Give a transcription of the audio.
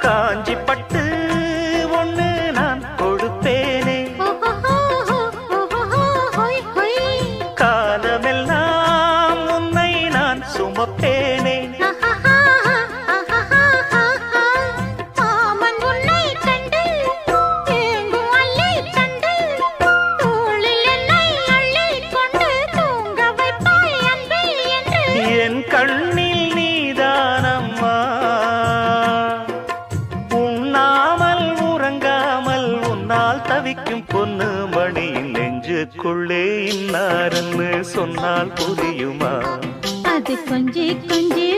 காஞ்சி பட்டு ஒண்ணு நான் கொடுப்பேனே, காலமெல்லாம் உன்னை நான் சுமப்பேனே. என் கண்ணில் நீதானம்மா, உண்ணாமல் உறங்காமல் உன்னால் தவிக்கும் பொண்ணு மணியின் நெஞ்சுக்குள்ளே இன்னார்னு சொன்னால் புரியுமா? அது கொஞ்சி கொஞ்சி